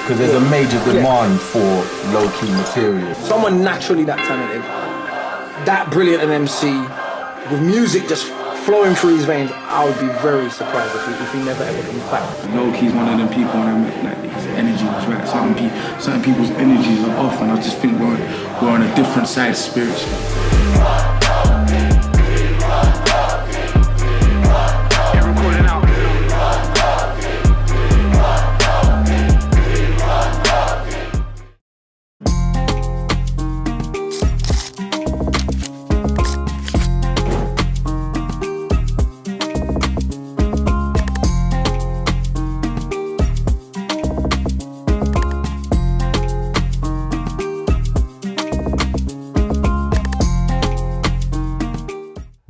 Because there's a major demand for low-key material. Someone naturally that talented, that brilliant an MC, with music just flowing through his veins, I would be very surprised if he never ever comes back. Lowkey's one of them people, like his energy was right. Certain people's energies are off, and I just think we're on a different side spiritually.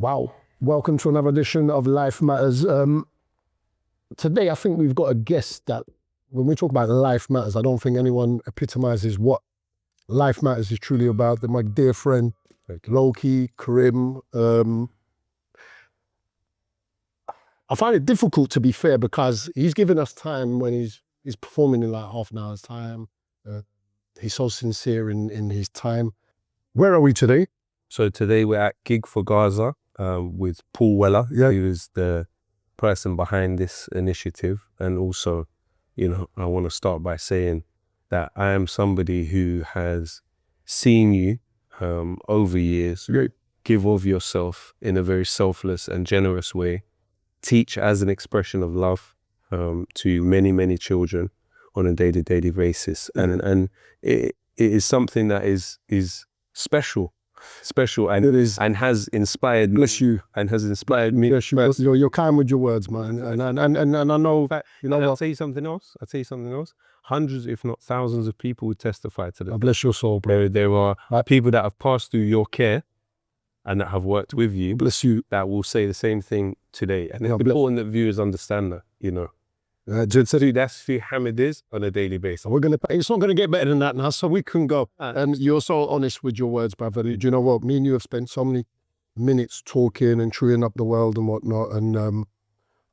Wow, welcome to another edition of Life Matters. Today I think we've got a guest that, when we talk about Life Matters, I don't think anyone epitomizes what Life Matters is truly about. They're my dear friend, Lowkey, Karim. I find it difficult, to be fair, because he's given us time when he's performing in like half an hour's time. He's so sincere in his time. Where are we today? So today we're at Gig for Gaza with Paul Weller, who is the person behind this initiative. And also, I want to start by saying that I am somebody who has seen you over years give of yourself in a very selfless and generous way, teach as an expression of love to many, many children on a day-to-day basis. And it is something that is special and it is, and has inspired me, and has inspired me. You're kind with your words, man, and I know that. I'll tell you something else. Hundreds, if not thousands, of people would testify to that. Bless your soul, bro. There are people that have passed through your care and that have worked with you. Bless you. That will say the same thing today, and it's important that viewers understand that. That's who Hamid is on a daily basis. It's not gonna get better than that now, so we can go. And you're so honest with your words, brother. Do you know what? Me and you have spent so many minutes talking and chewing up the world and whatnot, and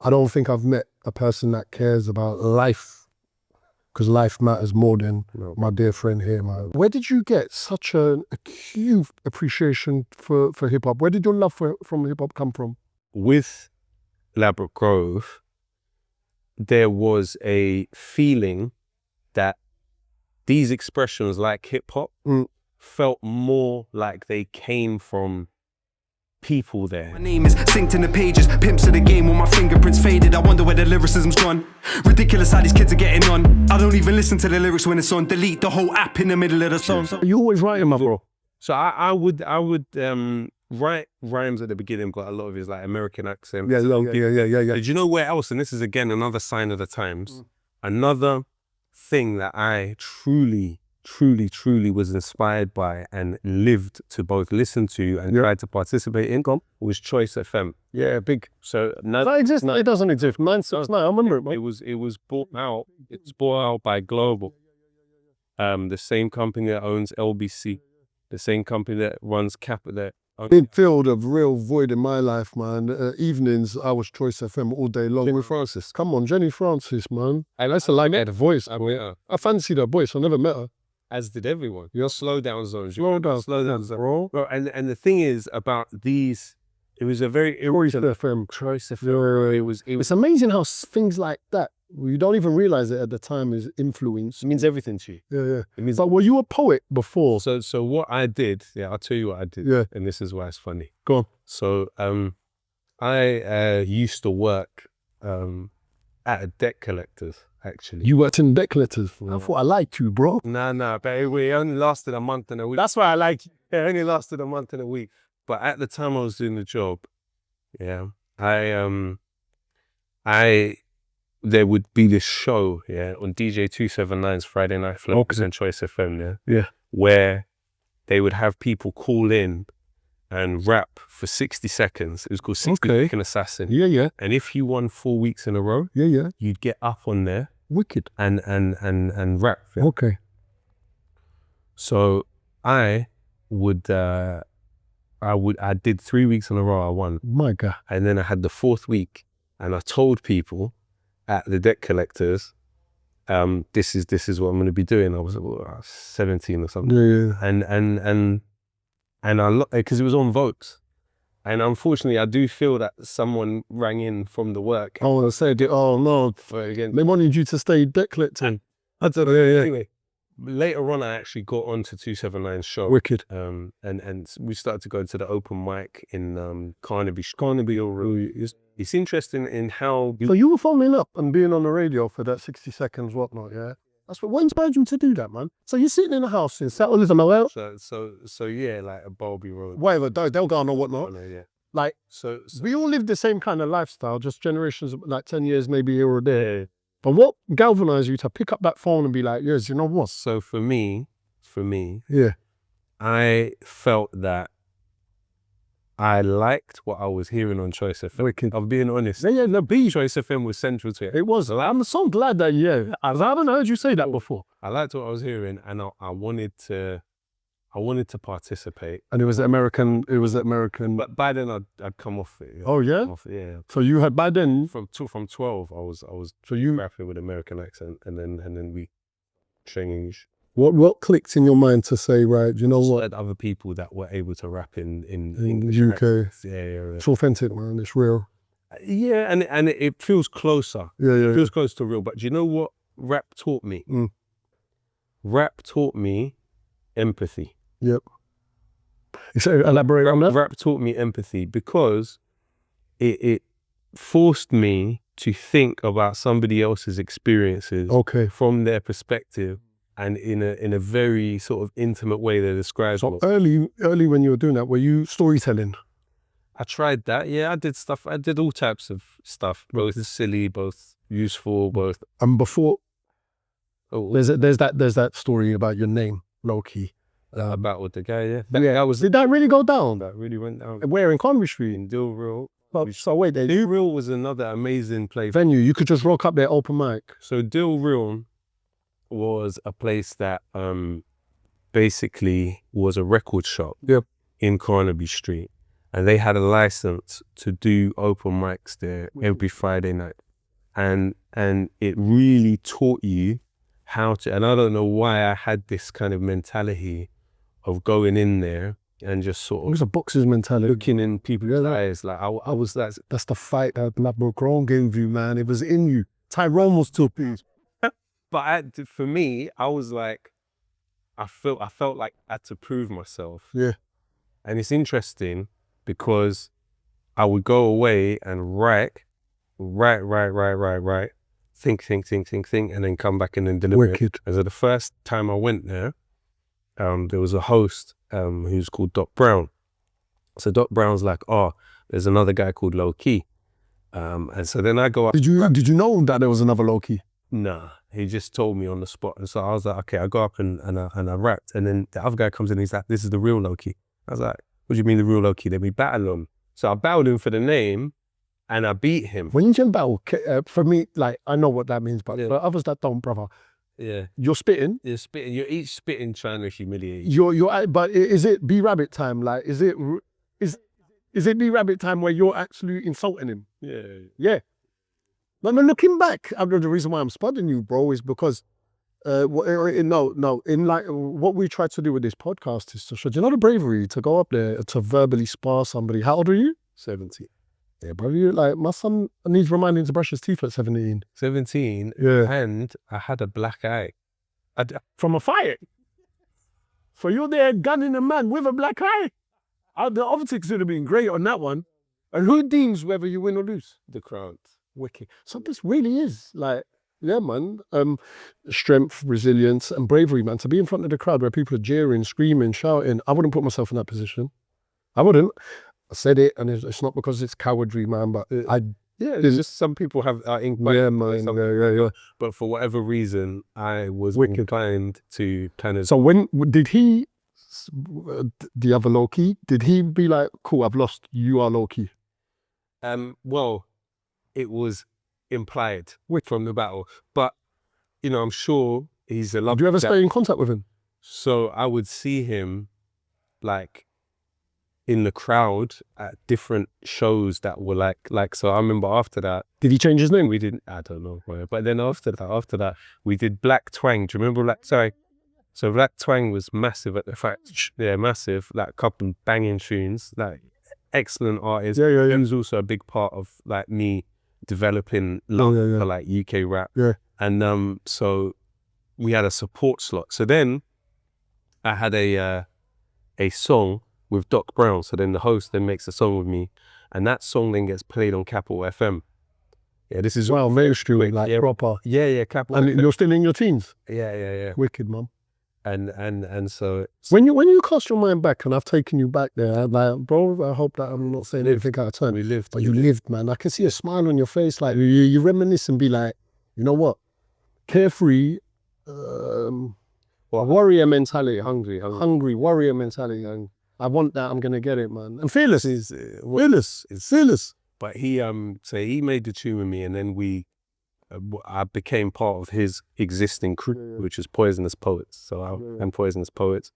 I don't think I've met a person that cares about life, because life matters more than my dear friend here, man. Where did you get such an acute appreciation for hip-hop? Where did your love from hip-hop come from? With Ladbroke Grove, there was a feeling that these expressions like hip hop felt more like they came from people there. My name is synced in the pages, pimps of the game with my fingerprints faded. I wonder where the lyricism's gone. Ridiculous how these kids are getting on. I don't even listen to the lyrics when it's on. Delete the whole app in the middle of the song. You always writing, my bro? So I would write rhymes at the beginning, but a lot of his like American accent. Yeah. Did you know where else? And this is again another sign of the times. Another thing that I truly was inspired by and lived to both listen to and tried to participate in was Choice FM. Yeah, big. So that exists. It doesn't exist. 969. I remember it, man. It was bought out. It's bought out by Global. The same company that owns LBC, the same company that runs that. Been filled a real void in my life, man. Evenings, I was Choice FM all day long. Jenny Francis. Come on, Jenny Francis, man. And that's the voice. I fancied her voice. I never met her. As did everyone. Your slow down zones. Slow down zones, bro. And the thing is about these, it was a very Choice FM. Choice FM. It's amazing how things like that, you don't even realize it at the time, is influence. It means everything to you. Yeah. It means. But were you a poet before? So what I did, I'll tell you what I did. Yeah. And this is why it's funny. Go on. So I used to work at a debt collector's, actually. You worked in debt collectors? I thought I liked you, bro. Nah, but it only lasted a month and a week. That's why I liked you. It only lasted a month and a week. But at the time I was doing the job, there would be this show, on DJ 279's Friday Night Focus and Choice FM, where they would have people call in and rap for 60 seconds. It was called 60 Second Assassin. Yeah. And if you won 4 weeks in a row, you'd get up on there. Wicked. And rap. Yeah. Okay. So I did 3 weeks in a row, I won. My God. And then I had the fourth week and I told people at the debt collectors this is what I'm going to be doing. I was 17 or something. Yeah. And because it was on Votes. And unfortunately, I do feel that someone rang in from the work. Oh, I said, oh no, they wanted you to stay debt collecting. I don't know, yeah. Anyway, later on, I actually got onto 279's show. Wicked. And we started to go to the open mic in Carnaby. It's interesting in how... So you were phoning up and being on the radio for that 60 seconds, whatnot, yeah? That's what inspired you to do that, man. So you're sitting in a house in Settleism, So yeah, like a Bowlby Road. whatever, they'll go on or whatnot. Yeah. Like, So we all live the same kind of lifestyle, just generations, like 10 years maybe here or there. But what galvanized you to pick up that phone and be like, yes, you know what? So for me, Yeah. I felt that I liked what I was hearing on Choice FM. I'm being honest. Yeah, the beat. Choice FM was central to it. It was. I'm so glad that, I haven't heard you say that before. I liked what I was hearing, and I wanted to participate. And it was American. But by then I'd come off it. Oh yeah? Yeah. So you had, by then, From 12, I was so you, rapping with American accent, and then we changed. what clicked in your mind to say, right, you know Just what? had other people that were able to rap in In the UK. accents. Yeah. It's authentic, man. It's real. Yeah, and it feels closer. Yeah. It feels close to real. But do you know what rap taught me? Mm. Rap taught me empathy. Yep. So elaborate on that. Rap taught me empathy because it forced me to think about somebody else's experiences Okay. from their perspective, and in a very sort of intimate way that describes. So early when you were doing that, were you storytelling? I tried that. Yeah, I did stuff. I did all types of stuff, both silly, both useful, both. And before, Oh, there's that story about your name, Lowkey. about with the guy. Yeah, That was. Did that really go down? that really went down. Where in Conwy Street? In Dilreal. So wait, Dilreal was another amazing place. venue. You could just rock up there, open mic. So Dilreal was a place that basically was a record shop. Yep. In Carnaby Street, and they had a license to do open mics there every Friday night, and it really taught you how to. And I don't know why I had this kind of mentality of going in there and just It sort was of a boxer's mentality. looking in people's eyes. Like I was that. That's the fight that LeBron gave you, man. It was in you. Tyrone was too pleased. But for me, I was like, I felt like I had to prove myself. Yeah. And it's interesting because I would go away and write, think, and then come back and then deliver it. Wicked. And so the first time I went there was a host who's called Doc Brown. So Doc Brown's like, oh, there's another guy called Lowkey. And so then I go up. Did you know that there was another Lowkey? Nah, he just told me on the spot. And so I was like, okay, I go up and I rapped. And then the other guy comes in and he's like, this is the real Lowkey. I was like, what do you mean the real Lowkey? Then we battle him. So I battled him for the name and I beat him. When you say battle, for me, like, I know what that means, but Yeah. for others that don't, brother, Yeah. you're spitting. You're spitting. You're each spitting trying to humiliate. But is it B-Rabbit time? Like, is it B-Rabbit time where you're actually insulting him? Yeah. Yeah. No, looking back, the reason why I'm spudding you, bro, is because in like what we try to do with this podcast is to show, do you know the bravery to go up there to verbally spar somebody? How old are you? 17. Yeah, bro, you like, my son needs reminding to brush his teeth at 17. 17. Yeah. And I had a black eye. From a fight. So you're there gunning a man with a black eye. The optics would have been great on that one. And who deems whether you win or lose? The crowd. Wicked. So this really is like, yeah, man, strength, resilience, and bravery, man. To be in front of the crowd where people are jeering, screaming, shouting. I wouldn't put myself in that position. I wouldn't. I said it, and it's not because it's cowardry, man, but It's just some people have yeah, man, yeah. But for whatever reason, I was inclined to kind of. So when did he, the other Lowkey, did he be like, cool, I've lost, you are Lowkey? Well, it was implied from the battle, but I'm sure he's a love. Did you ever stay in contact with him? So I would see him like in the crowd at different shows that were like. So I remember after that. Did he change his name? We didn't. I don't know. But then after that, we did Black Twang. Do you remember Black? Sorry. So Black Twang was massive at the fact. Yeah, massive. Like a couple banging tunes. Like excellent artist. Yeah. He was also a big part of like me developing love for like UK rap. Yeah. And so we had a support slot. So then I had a song with Doc Brown. So then the host then makes a song with me, and that song then gets played on Capital FM. Yeah, this is mainstream, like proper. Yeah, Capital. And you're still in your teens. Yeah. Wicked, man. And so when you cast your mind back, and I've taken you back there, I'm like, bro, I hope that I'm not saying anything out of turn. We lived. But you lived, man. I can see a smile on your face. Like you reminisce and be like, you know what? Carefree, warrior mentality, hungry warrior mentality, and I want that. I'm gonna get it, man. And fearless is fearless. But he so he made the tune with me, and then I became part of his existing crew, which is Poisonous Poets. So I'm Poisonous Poets,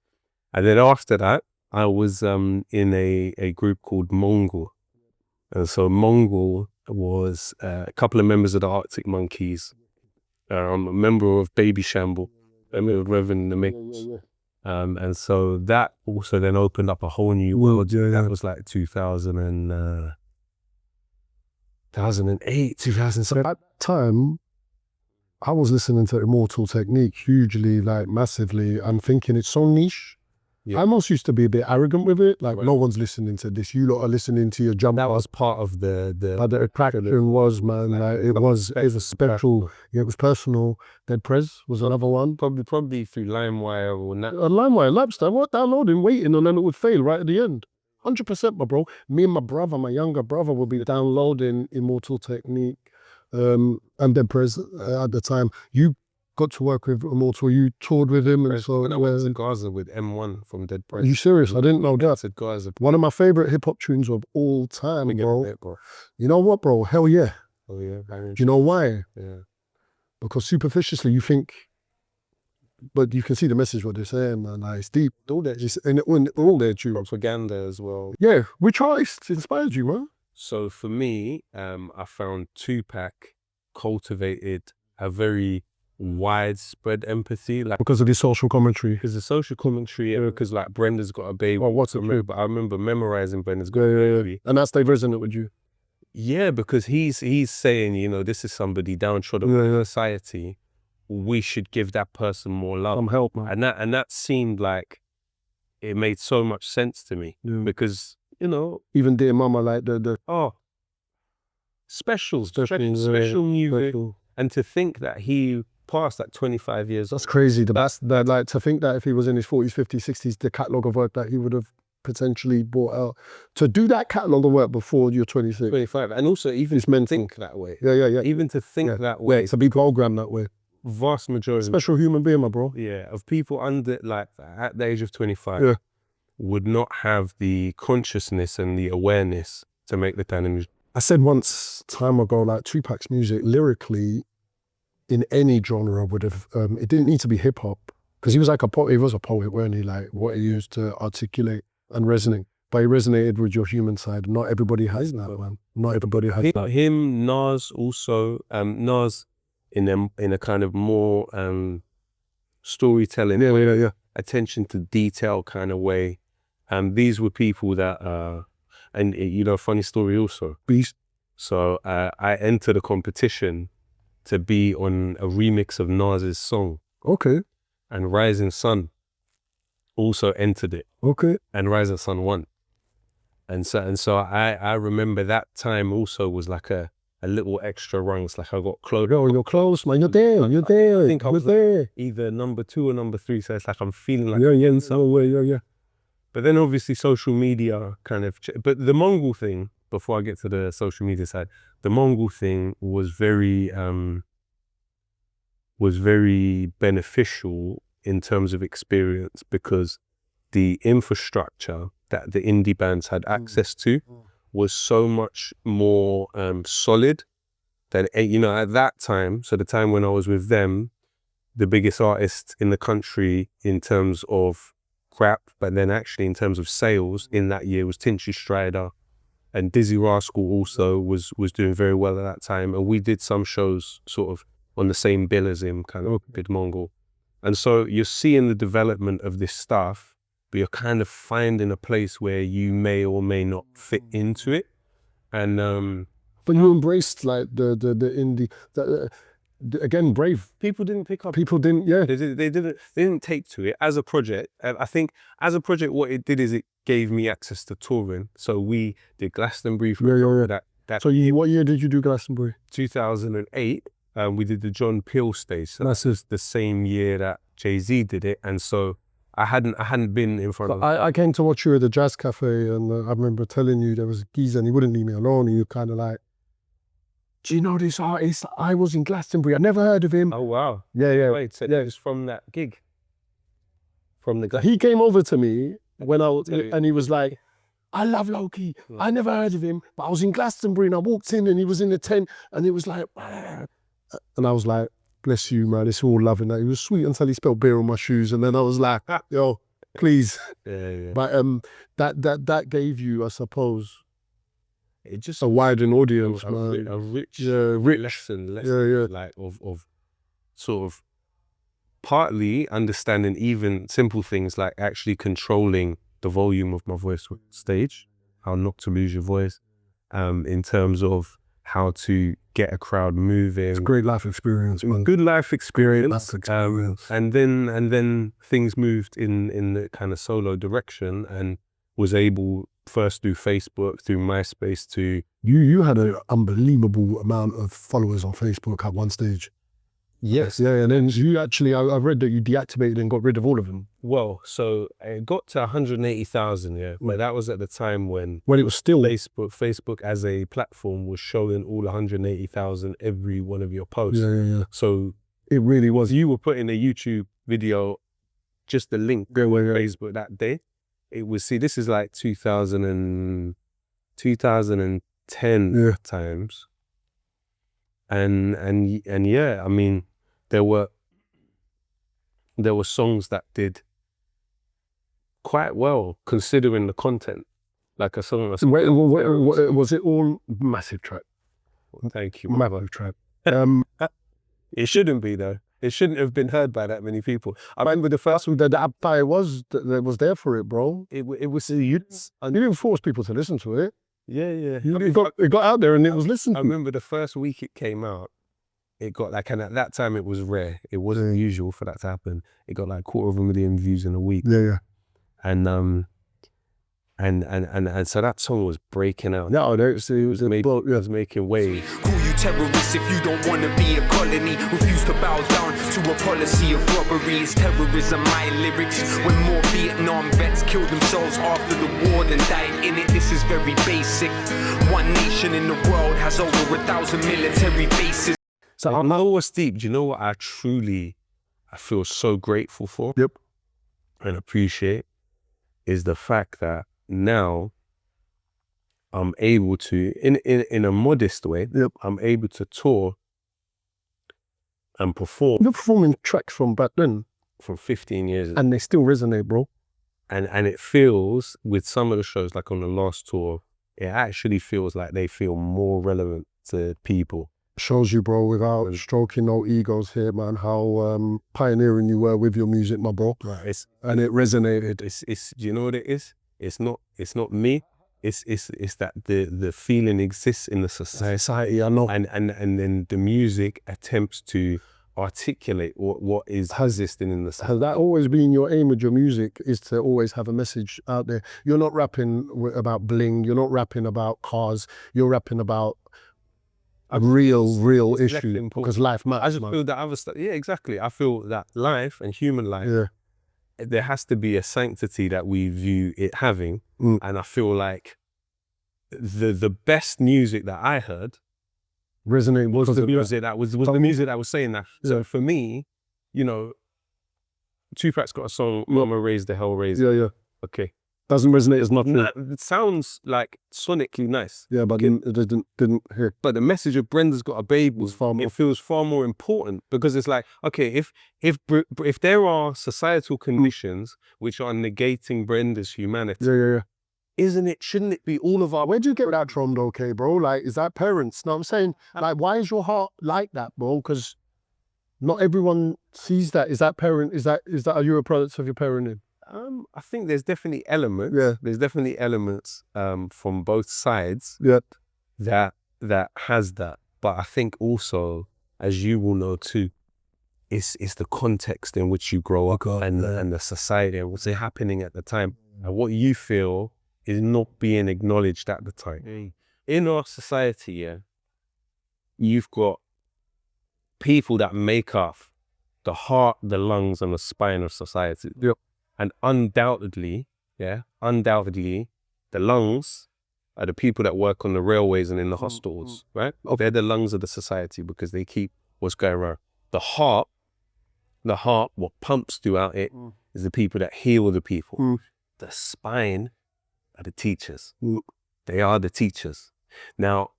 and then after that, I was in a group called Mongol, and so Mongol was a couple of members of the Arctic Monkeys, a member of Baby Shamble, a member of Reverend in the Mix. And so that also then opened up a whole new world. That was like 2008, 2007. At that time, I was listening to Immortal Technique hugely, like massively, and thinking it's so niche. I almost used to be a bit arrogant with it. Like, no one's listening to this. You lot are listening to your jump. That was part of the attraction was, man. Like, it was special. Yeah, it was personal. Dead Prez was another one. Probably through LimeWire or LimeWire, Lapster. What, downloading, waiting, and then it would fail right at the end. 100%, my bro. Me and my younger brother, would be downloading Immortal Technique and Dead Prez at the time. You got to work with Immortal, you toured with him, and so when I went to Gaza with M1 from Dead Prez. Are you serious? I didn't know that. Said Gaza. One of my favorite hip hop tunes of all time, bro. You know what, bro? Hell yeah. Oh yeah. Do you know why? Yeah. Because superficially you think, but you can see the message what they're saying, man. Like, it's deep. All that, just and all their tunes. Propaganda as well. Yeah. Which artists inspired you, man? So for me, I found Tupac cultivated a very widespread empathy, like because of the social commentary. Because the social commentary, because like Brenda's Got a Baby. Oh, what's it? But I remember memorizing Brenda's Got a Baby. And that's they resonate with you. Yeah, because he's saying, you know, this is somebody downtrodden in society. We should give that person more love. Some help, man. And that seemed like it made so much sense to me because, you know, even Dear Mama, like the special music, and to think that he passed like 25 years. That's crazy. That like to think that if he was in his 40s, 50s, 60s, the catalogue of work that he would have potentially brought out, to do that catalogue of work before you're 26, 25, and also even it's meant think that way. Yeah. Even to think that way, to be programmed that way. Vast majority, special human being, my bro. Yeah, of people under like at the age of 25, would not have the consciousness and the awareness to make the kind of. I said once time ago, like Tupac's music lyrically, in any genre would have. It didn't need to be hip hop because he was like a poet. He was a poet, weren't he? Like what he used to articulate and resonate. But he resonated with your human side. Not everybody has that, man. Not everybody has that. Him, Nas also. Nas in a kind of more storytelling, attention to detail kind of way. These were people that, and you know, funny story also. Beast. So I entered a competition to be on a remix of Nas's song. Okay. And Rising Sun also entered it. Okay. And Rising Sun won. And so I remember that time also was like a little extra rungs, like I got close. Yo, you're close, man. You're there. I think I was there. Either number 2 or number 3. So it's like I'm feeling like in some way. Yeah. But then obviously social media kind of. But the Mongol thing, before I get to the social media side, the Mongol thing was very beneficial in terms of experience because the infrastructure that the indie bands had access to was so much more solid that, you know, at that time, so the time when I was with them, the biggest artist in the country in terms of crap, but then actually in terms of sales in that year was Tinchy Strider, and Dizzy Rascal also was doing very well at that time. And we did some shows sort of on the same bill as him, kind of Bid Mongol. And so you're seeing the development of this stuff, but you're kind of finding a place where you may or may not fit into it. And but you embraced like the indie. Again, brave. people didn't pick up. People didn't. Yeah. They didn't take to it as a project. I think as a project, what it did is it gave me access to touring. So we did Glastonbury for that. So what year did you do Glastonbury? 2008. We did the John Peel stage. So that's just the same year that Jay-Z did it. And so I hadn't been in front of. I came to watch you at the Jazz Cafe, and I remember telling you there was a geezer and he wouldn't leave me alone. And you kind of like, do you know this artist? I was in Glastonbury. I never heard of him. Oh wow! Yeah. Wait, so it was from that gig. From the He came over to me when I was, and he was like, I love Lowkey. I never heard of him, but I was in Glastonbury and I walked in and he was in the tent and it was like, and I was like, bless you, man. It's all loving that. He was sweet until he spilled beer on my shoes, and then I was like, yo, please. Yeah. But that gave you, I suppose, it just a widened audience, a man. rich lesson, like of sort of partly understanding even simple things like actually controlling the volume of my voice on stage, how not to lose your voice, in terms of how to get a crowd moving. It's a great life experience, man. Good life experience. That's experience. And then things moved in the kind of solo direction, and was able first through Facebook, through MySpace to... You had an unbelievable amount of followers on Facebook at one stage. Yes. Yeah, and then you actually, I read that you deactivated and got rid of all of them. Well, so it got to 180,000, yeah. But that was at the time when it was still... Facebook as a platform was showing all 180,000 every one of your posts. Yeah. So it really was. You were putting a YouTube video, just the link on Facebook that day. It was, see, this is like 2010 times. And yeah, I mean, there were songs that did quite well considering the content. Like a song. Was it all massive track? Thank you. Massive track. It shouldn't be though. It shouldn't have been heard by that many people. I remember the first one. The appetite was there for it, bro. It was you didn't force people to listen to it. Yeah. It got out there and it was listened to. I remember the first week it came out, it got like, and at that time it was rare. It wasn't usual for that to happen. It got like 250,000 views in a week. Yeah. And so that song was breaking out. No, it was making waves. Call you terrorists if you don't want to be a colony. Refuse to bow down to a policy of robbery. It's terrorism, my lyrics. When more Vietnam vets killed themselves after the war than died in it. This is very basic. One nation in the world has over 1,000 military bases. So I'm always deep. Do you know what I feel so grateful for? Yep. And appreciate is the fact that now I'm able to, in a modest way, I'm able to tour and perform. You're performing tracks from back then. From 15 years. And they still resonate, bro. And it feels, with some of the shows, like on the last tour, it actually feels like they feel more relevant to people. Shows you, bro, without stroking no egos here, man, how pioneering you were with your music, my bro. Right. And it resonated. It's do you know what it is? It's not me. It's that the feeling exists in the society. I know. And then the music attempts to articulate what is existing in the society. Has that always been your aim with your music, is to always have a message out there? You're not rapping about bling, you're not rapping about cars, you're rapping about a real issue, because life matters. I just feel that other stuff. Yeah, exactly. I feel that life and human life, there has to be a sanctity that we view it having. And I feel like the best music that I heard resonating was the music that was the music that was saying that. So for me, you know, Tupac's got a song, Mama Raised the Hell Raised. Yeah. Okay. Doesn't resonate as much. It sounds like sonically nice. Yeah, but it didn't hear. But the message of Brenda's Got a Baby, It feels far more important, because it's like, okay, if there are societal conditions which are negating Brenda's humanity, Yeah. shouldn't it be all of our... Where'd you get that from though, okay, bro? Like, is that parents? No, I'm saying, like, why is your heart like that, bro? Because not everyone sees that. Is that parent? Is that are you a product of your parenting? I think there's definitely elements. Yeah. There's definitely elements from both sides. Yeah. That has that. But I think also, as you will know too, it's the context in which you grow up and the society and what's happening at the time. And what you feel is not being acknowledged at the time. In our society, yeah, you've got people that make up the heart, the lungs, and the spine of society. Yep. And undoubtedly, the lungs are the people that work on the railways and in the hospitals, right? They're the lungs of the society because they keep what's going around. The heart, what pumps throughout it is the people that heal the people. The spine are the teachers. They are the teachers. Now,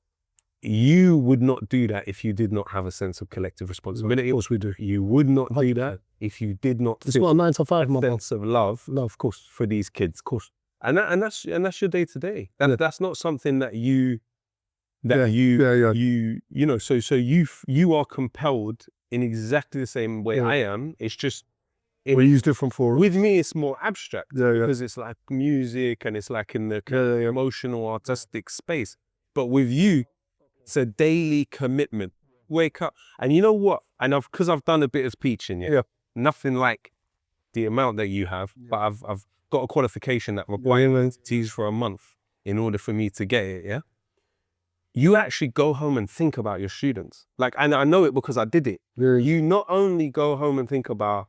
you would not do that if you did not have a sense of collective responsibility. Of course we do. You would not do that if you did not It's not a 9 to 5, a sense of love, of course, for these kids, of course. And that's your day to day. That's not something that you know. So you are compelled in exactly the same way I am. It's just we use different forms. With me, it's more abstract because it's like music and it's like in the emotional, artistic space. But with you, it's a daily commitment. Wake up, and you know what? And because I've done a bit of teaching, nothing like the amount that you have, but I've got a qualification that requires to teach for a month in order for me to get it. Yeah, you actually go home and think about your students. Like, and I know it because I did it. You not only go home and think about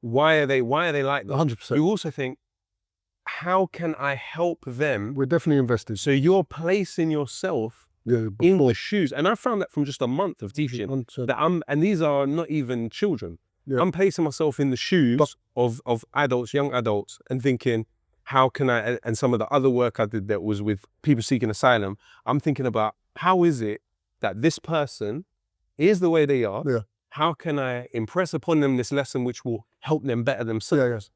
why are they like that. 100%. You also think, how can I help them? We're definitely invested. So you're placing yourself in the shoes. And I found that from just a month of teaching. And these are not even children. Yeah. I'm placing myself in the shoes of adults, young adults, and thinking, how can I, and some of the other work I did that was with people seeking asylum, I'm thinking about, how is it that this person is the way they are? Yeah. How can I impress upon them this lesson which will help them better themselves?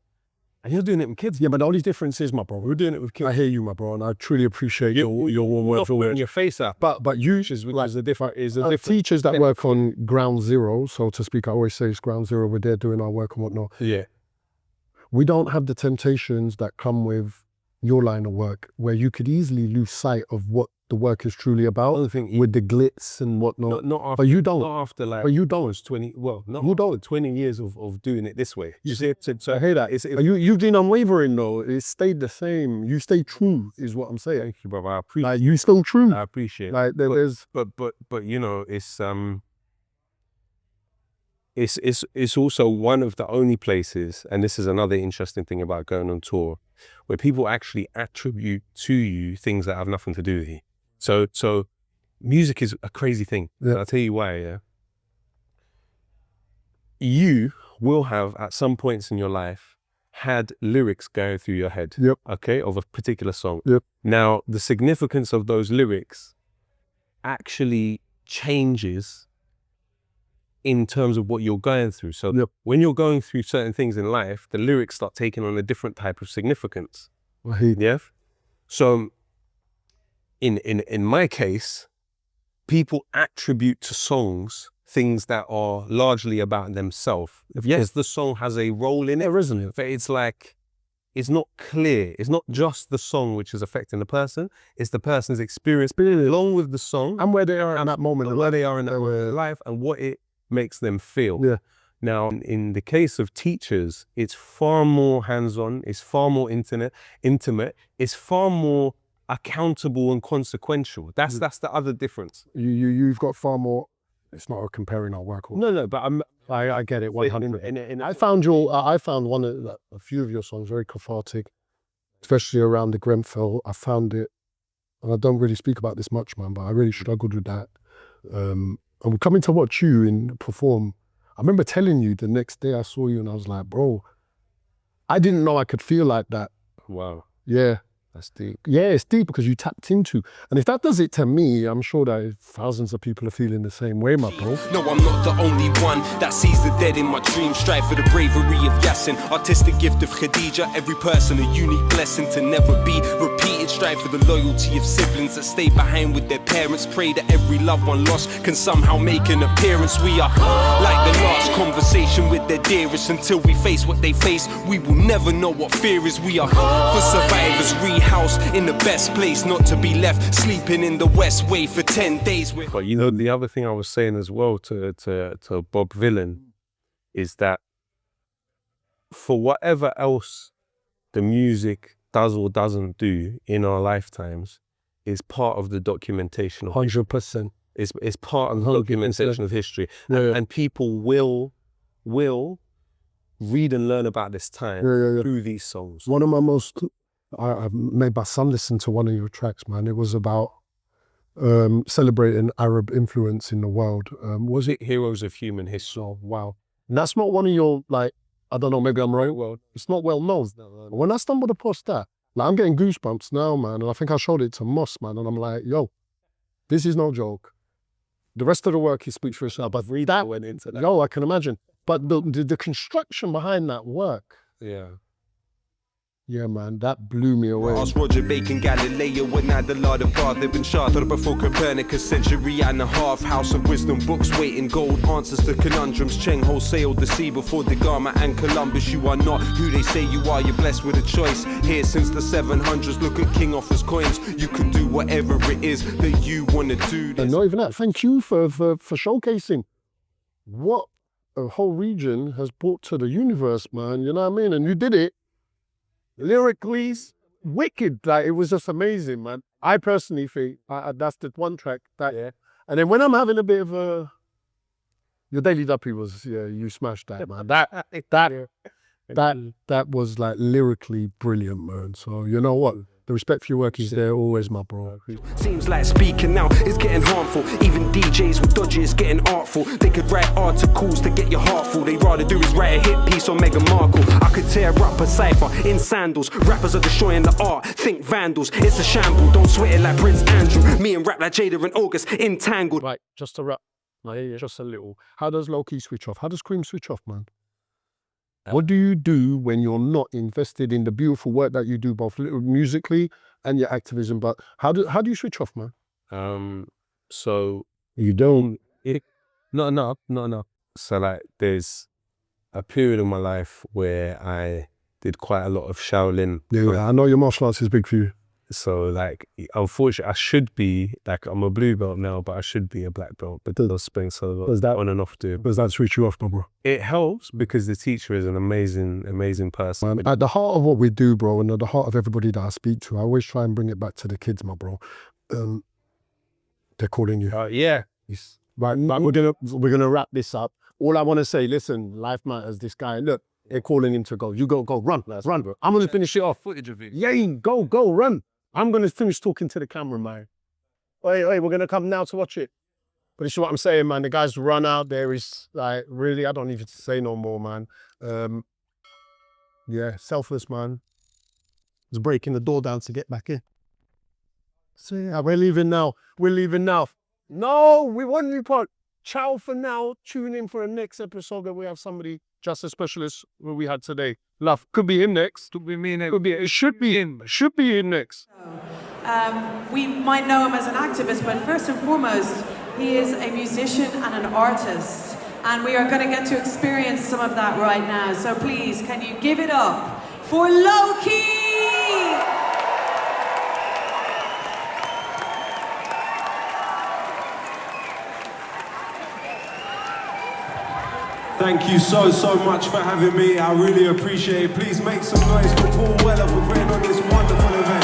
And you're doing it with kids. Yeah, but the only difference is, my bro, we're doing it with kids. I hear you, my bro, and I truly appreciate your warm words. Your face up. But you, teachers that work on ground zero, so to speak, I always say it's ground zero, we're there doing our work and whatnot. Yeah. We don't have the temptations that come with your line of work, where you could easily lose sight of what the work is truly about, with the glitz and whatnot. Not after, but you don't. Not after like. But you don't. 20. Well, not you don't. 20 years of doing it this way. You see, so I hear that. You've been unwavering though. It stayed the same. You stay true, is what I'm saying. Thank you, brother. I appreciate. Like, you still true. I appreciate. Like there's. But you know, it's also one of the only places, and this is another interesting thing about going on tour, where people actually attribute to you things that have nothing to do with you. So music is a crazy thing. Yeah. I'll tell you why, yeah. You will have, at some points in your life, had lyrics going through your head, okay, of a particular song. Yep. Now, the significance of those lyrics actually changes in terms of what you're going through. So when you're going through certain things in life, the lyrics start taking on a different type of significance. Right. Yeah. So in my case, people attribute to songs things that are largely about themselves. Yes, the song has a role in it, isn't it? But it's like, it's not clear. It's not just the song which is affecting the person. It's the person's experience along with the song. And where they are in that moment. Where they are in that moment of life and what it makes them feel. Yeah. Now, in the case of teachers, it's far more hands-on, it's far more intimate, it's far more accountable and consequential. That's the other difference. You've got far more. It's not comparing our work. No, but I get it 100%. I found a few of your songs very cathartic, especially around the Grenfell. I found it, and I don't really speak about this much, man, but I really struggled with that. And coming to watch you perform, I remember telling you the next day I saw you, and I was like, bro, I didn't know I could feel like that. Wow. Yeah. That's deep. Yeah, it's deep because you tapped into. And if that does it to me, I'm sure that thousands of people are feeling the same way, my bro. No, I'm not the only one that sees the dead in my dreams. Strive for the bravery of Yasin, artistic gift of Khadija. Every person a unique blessing to never be repeated. Strive for the loyalty of siblings that stay behind with their parents. Pray that every loved one lost can somehow make an appearance. We are like the last conversation with their dearest. Until we face what they face, we will never know what fear is. We are for survivors, rehoused in the best place, not to be left sleeping in the West Way for 10 days. But you know, the other thing I was saying as well to Bob Vylan is that for whatever else the music does or doesn't do in our lifetimes is part of the documentation of 100%. It's part of the documentation of history. Yeah. And people will read and learn about this time through these songs. One of my most, I made my son listen to one of your tracks, man. It was about celebrating Arab influence in the world. Was it Heroes of Human History? Oh, wow. And that's not one of your, like, I don't know, maybe I'm right. Well, it's not well known. When I stumbled across that, like, I'm getting goosebumps now, man. And I think I showed it to Moss, man. And I'm like, yo, this is no joke. The rest of the work, he speaks for itself. But that went into that. Yo, I can imagine. But the construction behind that work. Yeah. Yeah, man, that blew me away. Ask Roger Bacon, Galileo, and Adelard of Bath. They've been chartered before Copernicus, century and a half. House of wisdom, books waiting gold, answers to conundrums. Cheng Ho sailed the sea before Da Gama and Columbus. You are not who they say you are, you're blessed with a choice. Here since the 700s, look at King Offa's coins. You can do whatever it is that you want to do. And not even that, thank you for showcasing what a whole region has brought to the universe, man. You know what I mean? And you did it. Lyrically, wicked. Like, it was just amazing, man. I personally think that's the one track that, yeah. And then when I'm having a bit of a, your Daily Duppy was, yeah, you smashed that, man. That was like lyrically brilliant, man. So you know what? The respect for your work is there always, my bro. Seems like speaking now is getting harmful. Even DJs with dodgy is getting artful. They could write articles to get your heart full. They rather do is write a hit piece on Meghan Markle. I could tear up a cipher in sandals. Rappers are destroying the art. Think vandals. It's a shamble. Don't sweat it like Prince Andrew. Me and rap like Jada and August entangled. Right, just to wrap. Yeah, just a little. How does Lowkey switch off? How does Cream switch off, man? What do you do when you're not invested in the beautiful work that you do, both musically and your activism? But how do you switch off, man? So you don't. Not enough. So like, there's a period of my life where I did quite a lot of Shaolin. Yeah, I know your martial arts is big for you. So like, unfortunately, I should be, like, I'm a blue belt now, but I should be a black belt. But those spring so does that on and off do. Does that switch you off, my bro? It helps because the teacher is an amazing person. Man, at the heart of what we do, bro, and at the heart of everybody that I speak to, I always try and bring it back to the kids, my bro. They're calling you. Yeah. Right, we're gonna wrap this up. All I want to say, listen, life matters. This guy, look, they're calling him to go. You go, run, bro. I'm gonna finish it off. Footage of it. Yeah, go, run. I'm going to finish talking to the camera, man. Wait, we're going to come now to watch it. But this is what I'm saying, man. The guy's run out there is like, really, I don't even say no more, man. Yeah, selfless, man. He's breaking the door down to get back in. So yeah, we're leaving now. No, we want to part. Ciao for now. Tune in for the next episode that we have somebody, just a specialist who we had today. Love, could be him next. Could be me next. It should be him. Should be him next. We might know him as an activist, but first and foremost, he is a musician and an artist. And we are going to get to experience some of that right now. So please, can you give it up for Lowkey? Thank you so much for having me. I really appreciate it. Please make some noise for Paul Weller for putting on this wonderful event.